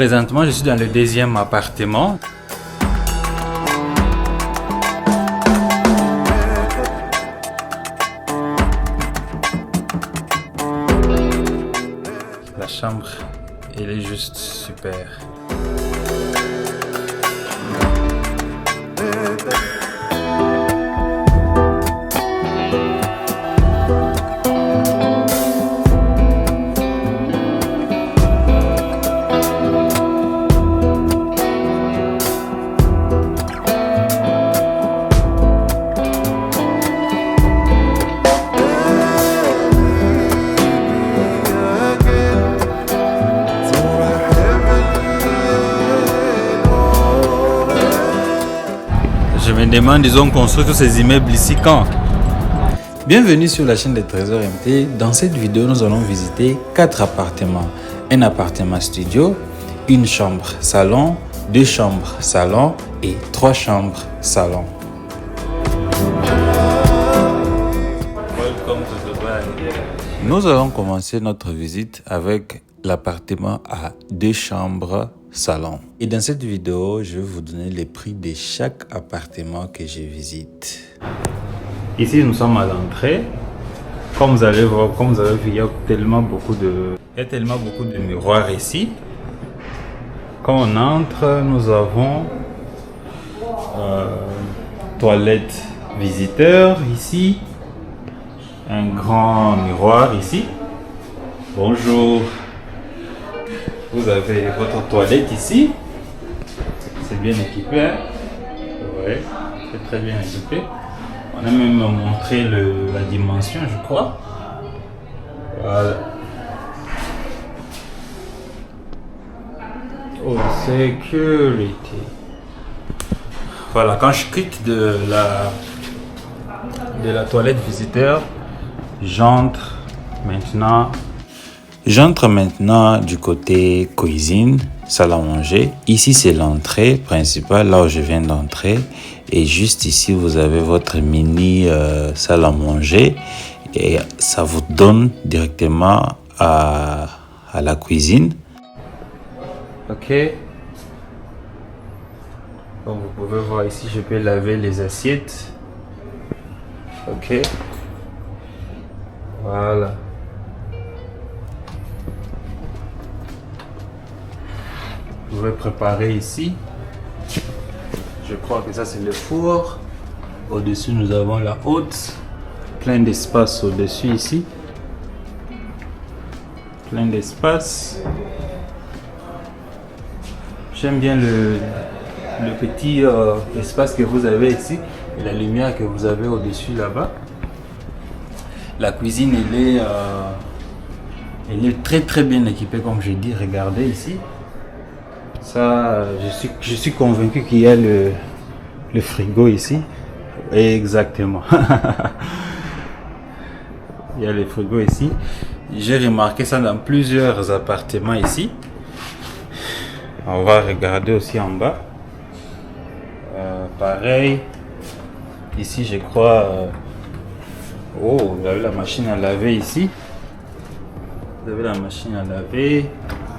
Présentement, je suis dans le deuxième appartement. La chambre, elle est juste super. Je me demande, ils ont construit tous ces immeubles ici quand? Bienvenue sur la chaîne des Trésors MT. Dans cette vidéo, nous allons visiter 4 appartements. Un appartement studio, une chambre salon, 2 chambres salon et 3 chambres salon. Welcome to Dubai. Nous allons commencer notre visite avec l'appartement à 2 chambres salon. Et dans cette vidéo, je vais vous donner les prix de chaque appartement que je visite. Ici, nous sommes à l'entrée. Comme vous allez voir, comme vous avez vu, il y a tellement beaucoup de miroirs ici. Quand on entre, nous avons toilette visiteur ici. Un grand miroir ici. Bonjour. Vous avez votre toilette ici. C'est bien équipé. Hein? Ouais, c'est très bien équipé. On a même montré la dimension, je crois. Voilà. Oh, sécurité. Voilà, quand je quitte de la toilette visiteur, j'entre maintenant du côté cuisine, salle à manger. Ici, c'est l'entrée principale, là où je viens d'entrer. Et juste ici, vous avez votre mini salle à manger. Et ça vous donne directement à la cuisine. Ok. Comme vous pouvez voir ici, je peux laver les assiettes. Ok. Voilà. Vous pouvez préparer ici. Je crois que ça c'est le four. Au-dessus nous avons la haute. Plein d'espace au-dessus ici. Plein d'espace. J'aime bien le petit espace que vous avez ici. Et la lumière que vous avez au-dessus là-bas. La cuisine elle est très très bien équipée comme j'ai dit. Regardez ici. Ça, je suis convaincu qu'il y a le frigo ici. Exactement. Il y a le frigo ici. J'ai remarqué ça dans plusieurs appartements ici. On va regarder aussi en bas. Pareil. Ici, je crois... Oh, vous avez la machine à laver ici. Vous avez la machine à laver.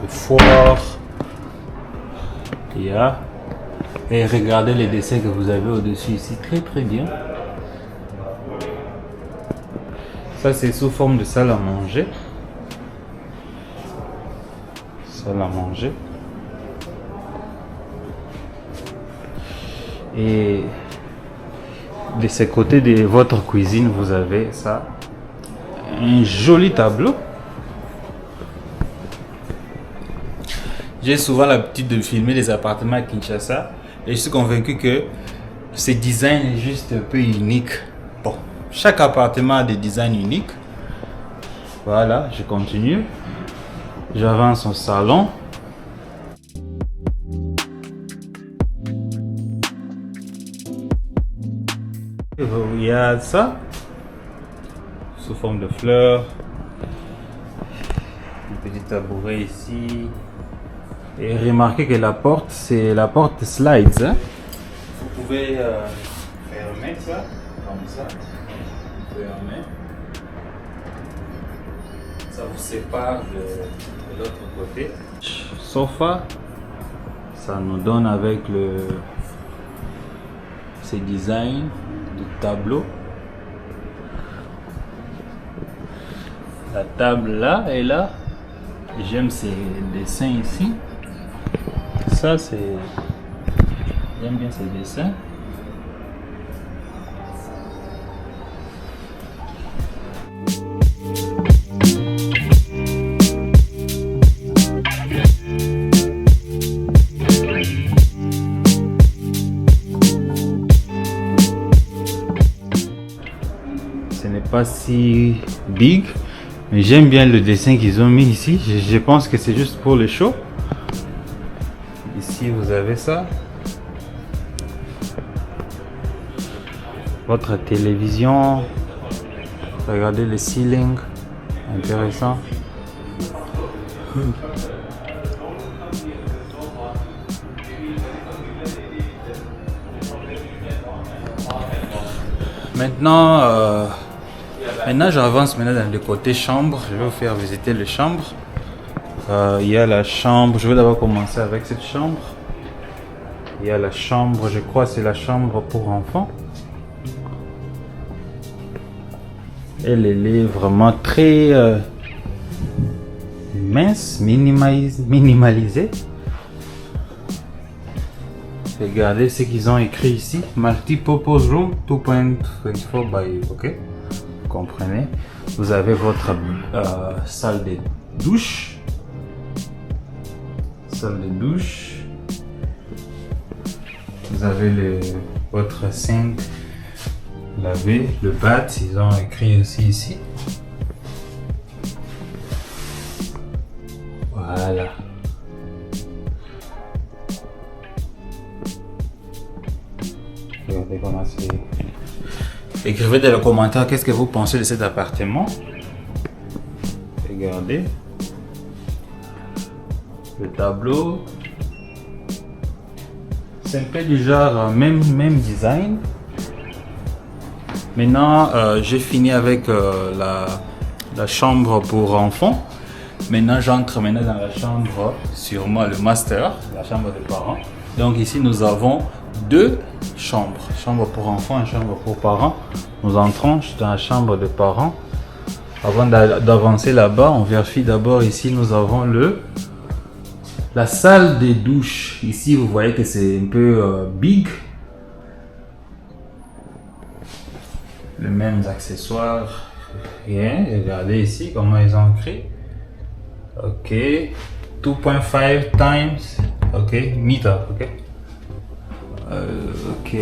Le four. Et regardez les dessins que vous avez au-dessus ici, très très bien. Ça c'est sous forme de salle à manger. Salle à manger. Et de ce côté de votre cuisine, vous avez ça. Un joli tableau. J'ai souvent l'habitude de filmer les appartements à Kinshasa et je suis convaincu que ce design est juste un peu unique. Bon, chaque appartement a des designs uniques. Voilà, je continue. J'avance au salon. Il y a ça, sous forme de fleurs. Un petit tabouret ici. Et remarquez que la porte, c'est la porte slides. Hein? Vous pouvez fermer ça, comme ça. Fermer. Ça vous sépare de l'autre côté. Sofa Ça nous donne avec ces designs de tableau. La table là et là. J'aime ces dessins ici. Ça c'est... J'aime bien ces dessins. Ce n'est pas si big, mais j'aime bien le dessin qu'ils ont mis ici. Je pense que c'est juste pour le show. Ici vous avez ça. Votre télévision. Regardez le ceiling. Intéressant. Maintenant, j'avance dans le côté chambre. Je vais vous faire visiter les chambres. Il y a la chambre. Je vais d'abord commencer avec cette chambre. Il y a la chambre, je crois c'est la chambre pour enfants. Elle est vraiment très mince, minimalisée. Regardez ce qu'ils ont écrit ici. Multi-purpose room 2.24 by... Ok, vous comprenez. Vous avez votre salle de douche. Salle de douche. Vous avez votre sink lavé, le bath, ils ont écrit aussi ici. Voilà. Regardez comment c'est. Écrivez dans les commentaires qu'est-ce que vous pensez de cet appartement. Regardez. Le tableau. C'est un peu du genre même design. Maintenant, j'ai fini avec la chambre pour enfants. Maintenant, j'entre dans la chambre, sûrement le master, la chambre des parents. Donc ici, nous avons deux chambres. Chambre pour enfants et chambre pour parents. Nous entrons dans la chambre des parents. Avant d'avancer là-bas, on vérifie d'abord ici, nous avons la salle des douches. Ici, vous voyez que c'est un peu big. Les mêmes accessoires. Rien. Regardez ici comment ils ont écrit. Ok. 2.5 times. Ok. Meter. Ok. Ok.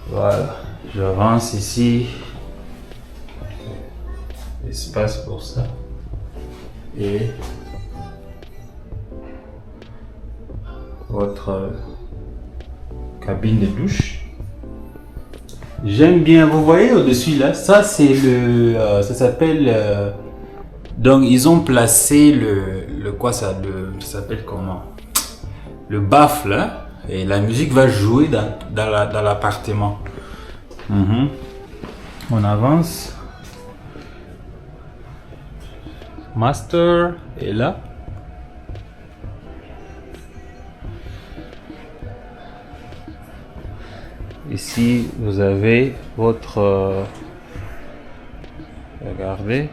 Voilà. J'avance ici. Espace pour ça. Et votre cabine de douche. J'aime bien, vous voyez au-dessus là, ça c'est ça s'appelle, donc ils ont placé ça s'appelle comment? Le baffle là, et la musique va jouer dans l'appartement. On avance. Master est là. Ici, vous avez votre... regardez.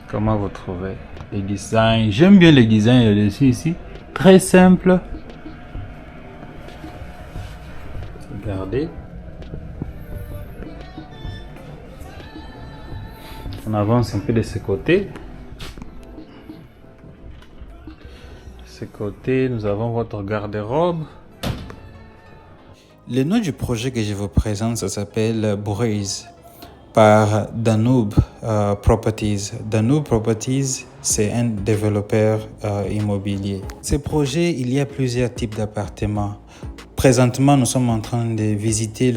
Comment vous trouvez les designs? J'aime bien les designs dessus ici. Très simple. Regardez. On avance un peu de ce côté. De ce côté, nous avons votre garde-robe. Le nom du projet que je vous présente, ça s'appelle Breeze par Danube Properties. Danube Properties, c'est un développeur immobilier. Ce projet, il y a plusieurs types d'appartements. Présentement, nous sommes en train de visiter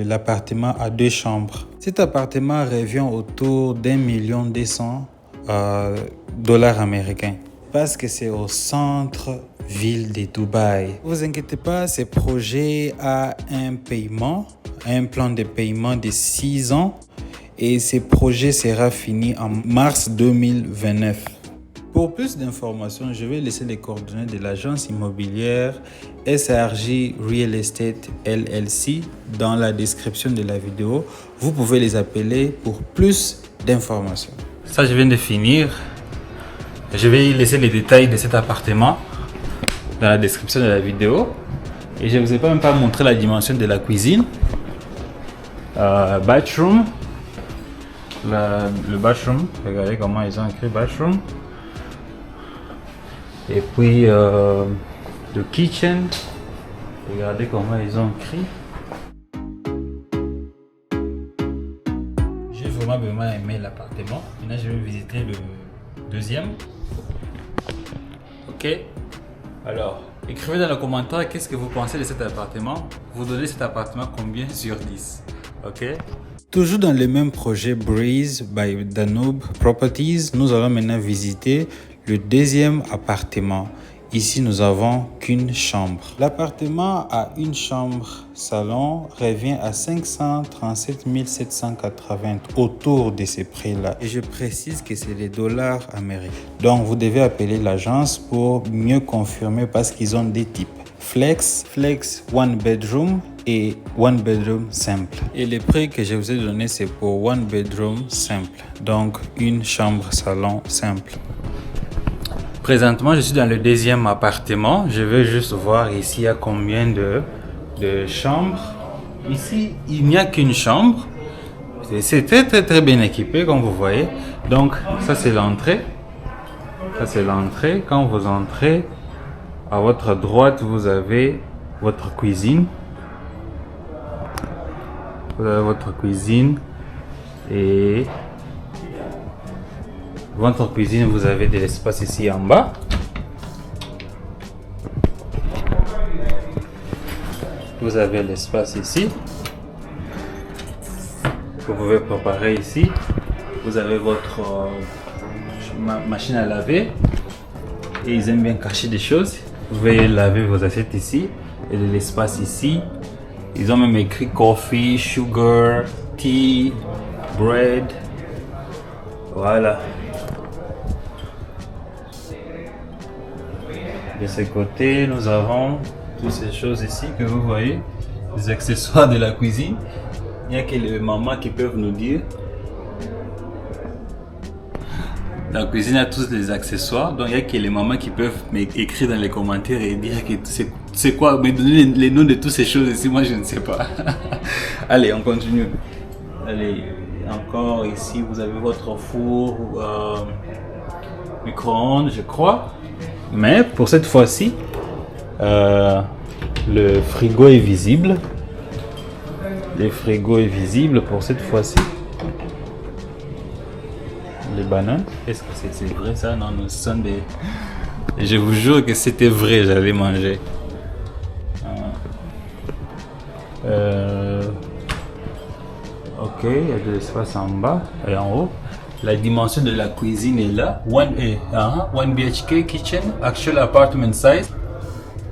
l'appartement à 2 chambres. Cet appartement revient autour $1,200,000 américains parce que c'est au centre-ville de Dubaï. Ne vous inquiétez pas, ce projet a un plan de paiement de 6 ans et ce projet sera fini en mars 2029. Pour plus d'informations, je vais laisser les coordonnées de l'agence immobilière SRJ Real Estate LLC dans la description de la vidéo. Vous pouvez les appeler pour plus d'informations. Ça, je viens de finir. Je vais laisser les détails de cet appartement dans la description de la vidéo. Et je ne vous ai même pas montré la dimension de la cuisine. Bathroom. Le bathroom. Regardez comment ils ont écrit bathroom. Et puis le kitchen. Regardez comment ils ont écrit. J'ai vraiment aimé l'appartement. Maintenant, je vais visiter le deuxième. Ok. Alors, écrivez dans les commentaires qu'est-ce que vous pensez de cet appartement. Vous donnez cet appartement combien sur 10? Ok. Toujours dans le même projet Breeze by Danube Properties, nous allons maintenant visiter le deuxième appartement. Ici, nous avons qu'une chambre. L'appartement a une chambre salon revient à 537 780 autour de ces prix-là. Et je précise que c'est les dollars américains. Donc, vous devez appeler l'agence pour mieux confirmer parce qu'ils ont des types. Flex, one bedroom et one bedroom simple. Et les prix que je vous ai donné, c'est pour one bedroom simple. Donc, une chambre salon simple. Présentement, je suis dans le deuxième appartement. Je vais juste voir ici il y a combien de chambres. Ici, il n'y a qu'une chambre. C'est très bien équipé, comme vous voyez. Donc, ça c'est l'entrée. Ça c'est l'entrée. Quand vous entrez, à votre droite, vous avez votre cuisine. Vous avez votre cuisine. Et votre cuisine, vous avez de l'espace ici en bas. Vous avez l'espace ici. Vous pouvez préparer ici. Vous avez votre machine à laver. Et ils aiment bien cacher des choses. Vous pouvez laver vos assiettes ici. Et de l'espace ici. Ils ont même écrit coffee, sugar, tea, bread. Voilà. De ce côté, nous avons toutes ces choses ici que vous voyez, les accessoires de la cuisine. Il n'y a que les mamans qui peuvent nous dire. La cuisine a tous les accessoires, donc il n'y a que les mamans qui peuvent m'écrire dans les commentaires et dire que c'est quoi, me donner les noms de toutes ces choses ici, moi je ne sais pas. Allez, on continue. Allez, encore ici, vous avez votre four, micro-ondes, je crois. Mais pour cette fois-ci, le frigo est visible. Le frigo est visible pour cette fois-ci. Les bananes. Est-ce que c'est vrai ça? Non, nous sommes des... Je vous jure que c'était vrai, j'allais manger. Ok, il y a de l'espace en bas et en haut. La dimension de la cuisine est là. One BHK kitchen, actual apartment size.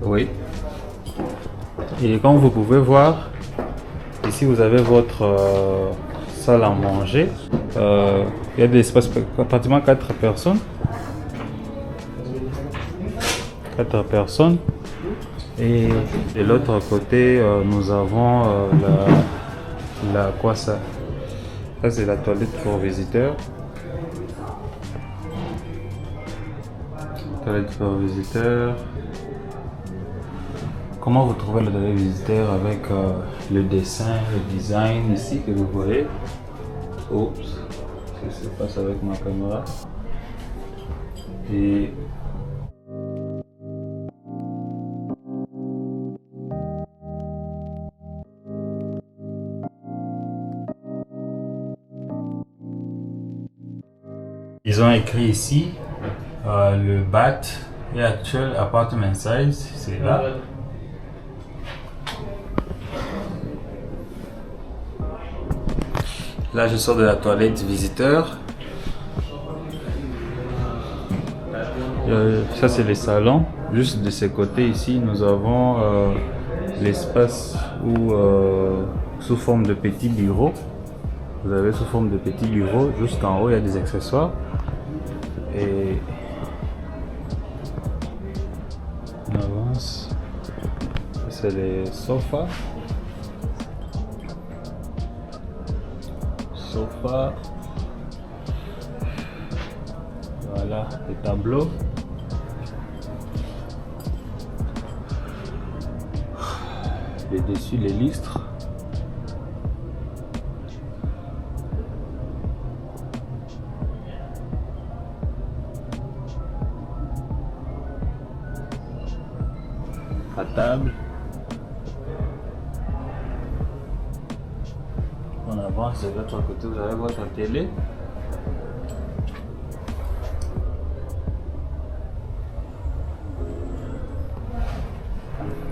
Oui. Et comme vous pouvez voir, ici vous avez votre salle à manger. Il y a de l'espace pour pratiquement 4 personnes. 4 personnes. Et de l'autre côté, nous avons quoi ça? Ça c'est la toilette pour visiteurs. Toilette pour visiteurs. Comment vous trouvez le toilette visiteur avec le dessin, le design ici que vous voyez? Oups, qu'est-ce qui se passe avec ma caméra? Et ils ont écrit ici le BAT et actual apartment size, c'est là. Là, je sors de la toilette visiteur. Ça, c'est les salons. Juste de ce côté ici, nous avons l'espace où, sous forme de petits bureaux. Vous avez sous forme de petits bureaux. Jusqu'en haut, il y a des accessoires. Et on avance. C'est les sofas. Voilà, les tableaux. Les dessus, les lustres. La table. On avance de l'autre côté, vous avez votre télé.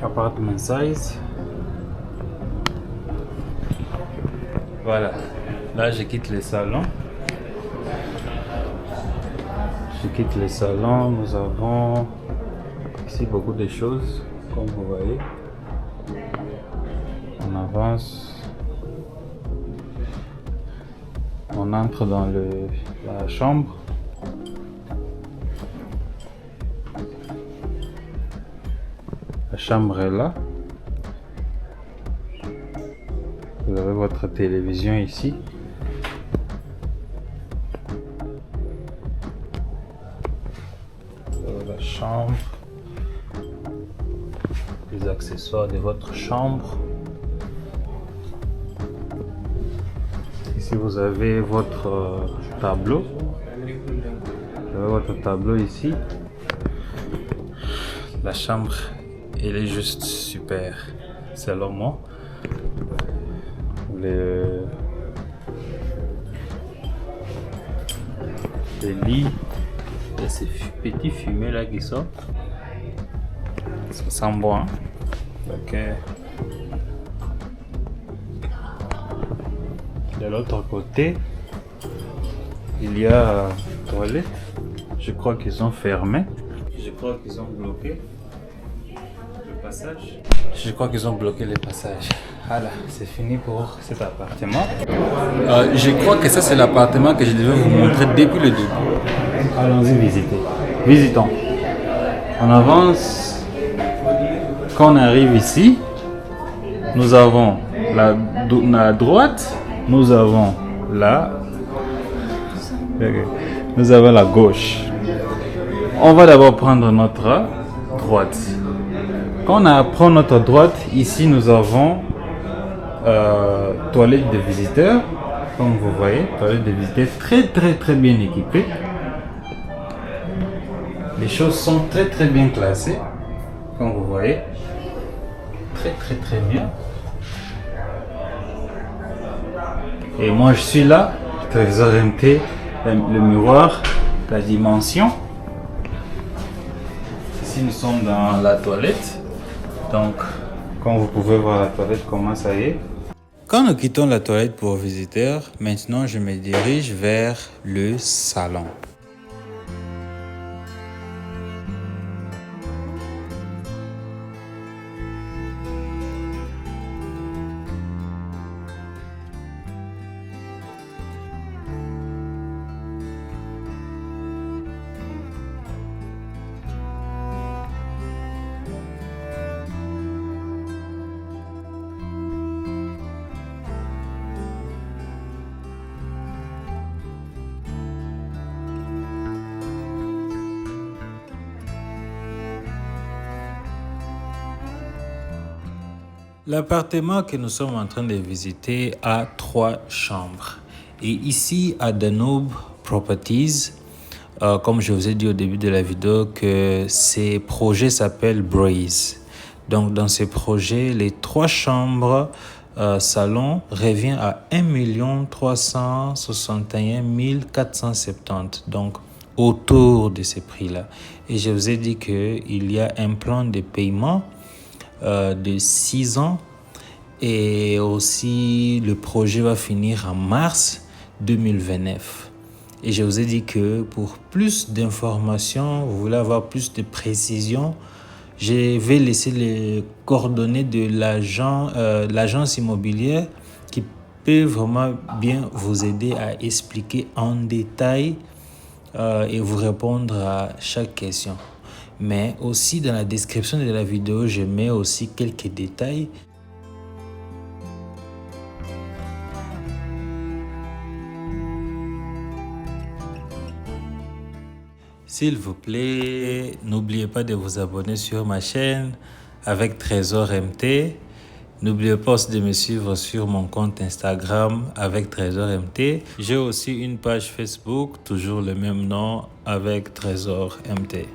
Appartement size. Voilà, là je quitte le salon. Nous avons ici beaucoup de choses, comme vous voyez. On avance. On entre dans la chambre. La chambre est là. Vous avez votre télévision ici. La chambre. Les accessoires de votre chambre. Ici vous avez votre tableau. Vous avez votre tableau ici. La chambre, elle est juste super, selon moi. Les lits, il y a ces petits fumées là qui sortent. Ça sent bon, hein? Ok. De l'autre côté, il y a toilette. Je crois qu'ils sont fermés. Je crois qu'ils ont bloqué le passage. Je crois qu'ils ont bloqué le passage. Voilà, c'est fini pour cet appartement. Je crois que ça c'est l'appartement que je devais vous montrer depuis le début. Allons-y visiter. Visitons. On avance. Quand on arrive ici, nous avons la droite. Nous avons nous avons la gauche. On va d'abord prendre notre droite. Quand on prend notre droite, ici nous avons toilette de visiteurs. Comme vous voyez, toilette de visiteurs très bien équipée. Les choses sont très bien classées. Comme vous voyez, très bien. Et moi je suis là, je vais vous orienter le miroir, la dimension. Ici nous sommes dans la toilette. Donc, comme vous pouvez voir la toilette, comment ça y est. Quand nous quittons la toilette pour visiteurs, maintenant je me dirige vers le salon. L'appartement que nous sommes en train de visiter a 3 chambres. Et ici, à Danube Properties, comme je vous ai dit au début de la vidéo, que ces projets s'appellent Breeze. Donc, dans ces projets, les 3 chambres salon revient à 1 361 470. Donc, autour de ces prix-là. Et je vous ai dit qu'il y a un plan de paiement de 6 ans et aussi le projet va finir en mars 2029. Et je vous ai dit que pour plus d'informations, vous voulez avoir plus de précision, je vais laisser les coordonnées de l'agence immobilière qui peut vraiment bien vous aider à expliquer en détail et vous répondre à chaque question. Mais aussi dans la description de la vidéo, je mets aussi quelques détails. S'il vous plaît, n'oubliez pas de vous abonner sur ma chaîne avec Trésor MT. N'oubliez pas aussi de me suivre sur mon compte Instagram avec Trésor MT. J'ai aussi une page Facebook, toujours le même nom, avec Trésor MT.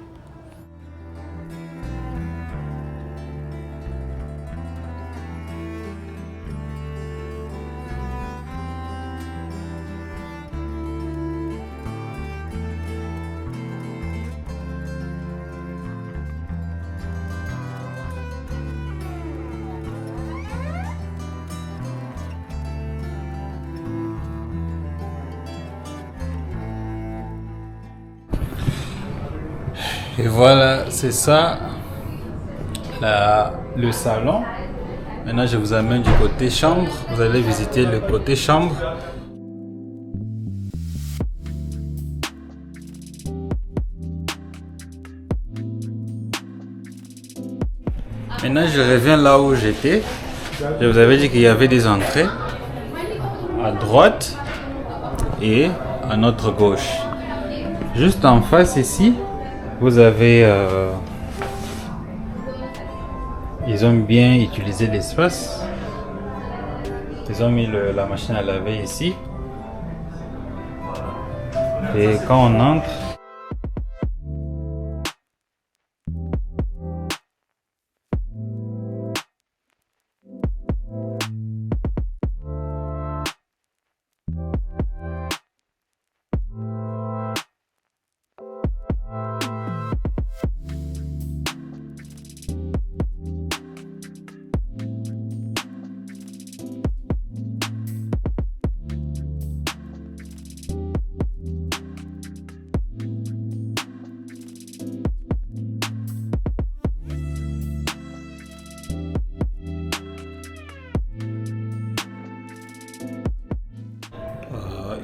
Et voilà, c'est ça, le salon. Maintenant, je vous amène du côté chambre. Vous allez visiter le côté chambre. Maintenant, je reviens là où j'étais. Je vous avais dit qu'il y avait des entrées à droite et à notre gauche. Juste en face ici, vous avez... ils ont bien utilisé l'espace. Ils ont mis la machine à laver ici. Et quand on entre,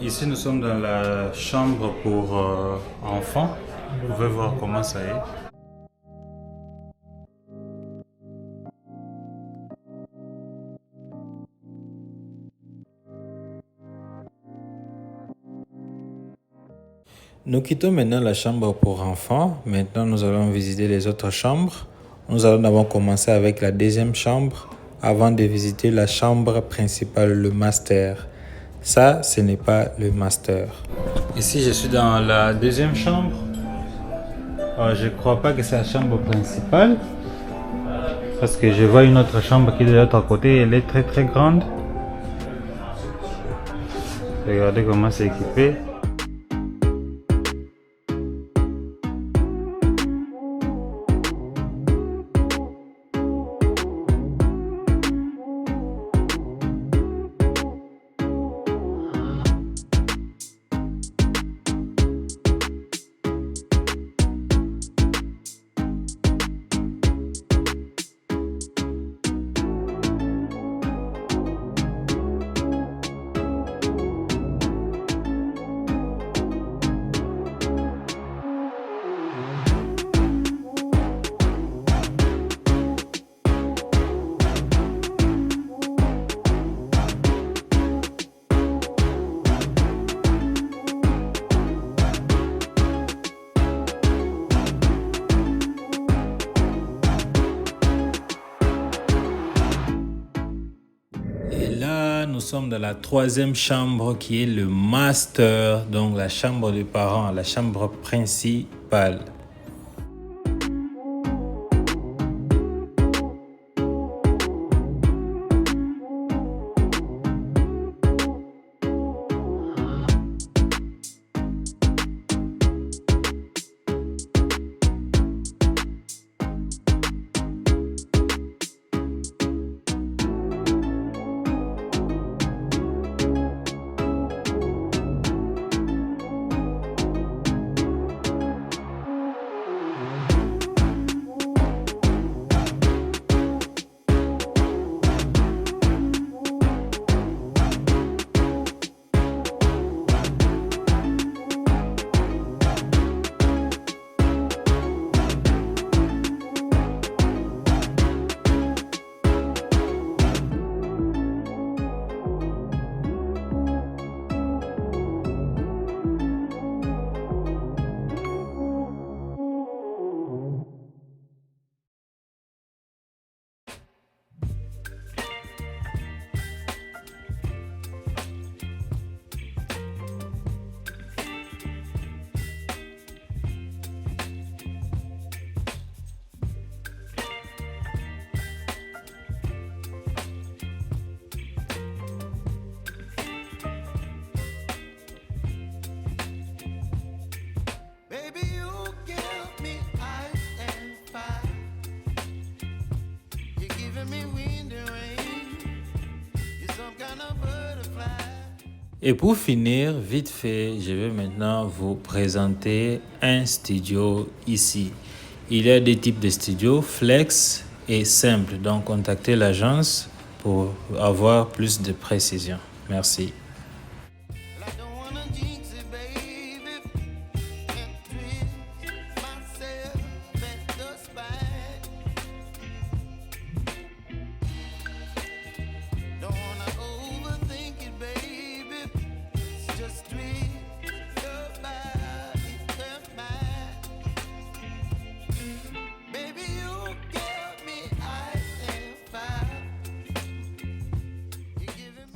ici nous sommes dans la chambre pour enfants. Vous pouvez voir comment ça est. Nous quittons maintenant la chambre pour enfants. Maintenant, nous allons visiter les autres chambres. Nous allons d'abord commencer avec la deuxième chambre avant de visiter la chambre principale, le master. Ça, ce n'est pas le master. Ici, je suis dans la deuxième chambre. Je ne crois pas que c'est la chambre principale. Parce que je vois une autre chambre qui est de l'autre côté. Elle est très très grande. Regardez comment c'est équipé. Et là, nous sommes dans la troisième chambre qui est le master, donc la chambre des parents, la chambre principale. Et pour finir, vite fait, je vais maintenant vous présenter un studio ici. Il y a des types de studios, flex et simple. Donc, contactez l'agence pour avoir plus de précision. Merci.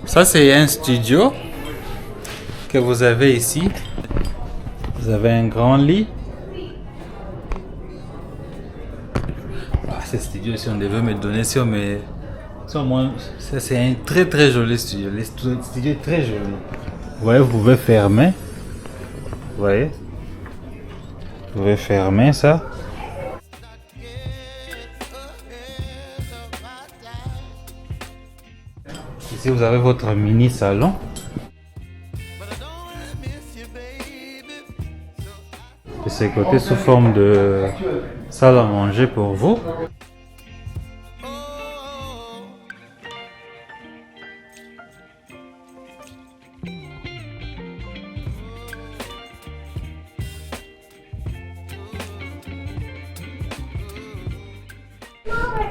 Ça, c'est un studio que vous avez ici. Vous avez un grand lit. Ce studio, si on devait me donner, ça c'est un très très joli studio. Le studio est très joli. Vous voyez, vous pouvez fermer. Vous voyez? Vous pouvez fermer ça. Ici, vous avez votre mini salon. De ce côté, sous forme de salle à manger pour vous.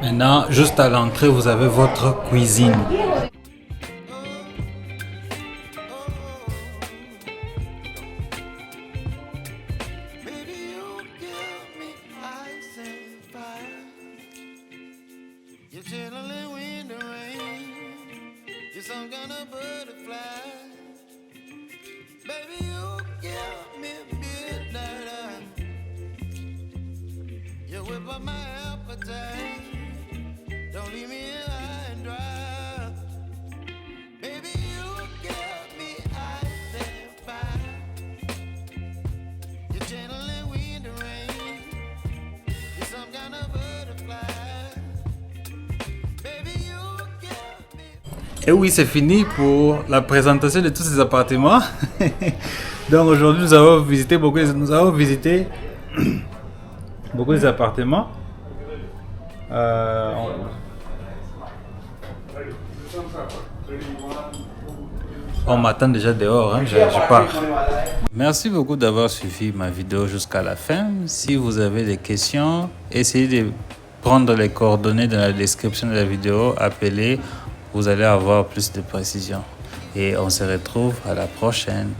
Maintenant, juste à l'entrée, vous avez votre cuisine. Et oui, c'est fini pour la présentation de tous ces appartements. Donc aujourd'hui, nous avons visité beaucoup des appartements. On m'attend déjà dehors, hein, je pars. Merci beaucoup d'avoir suivi ma vidéo jusqu'à la fin. Si vous avez des questions, essayez de prendre les coordonnées dans la description de la vidéo. Appelez, vous allez avoir plus de précision. Et on se retrouve à la prochaine.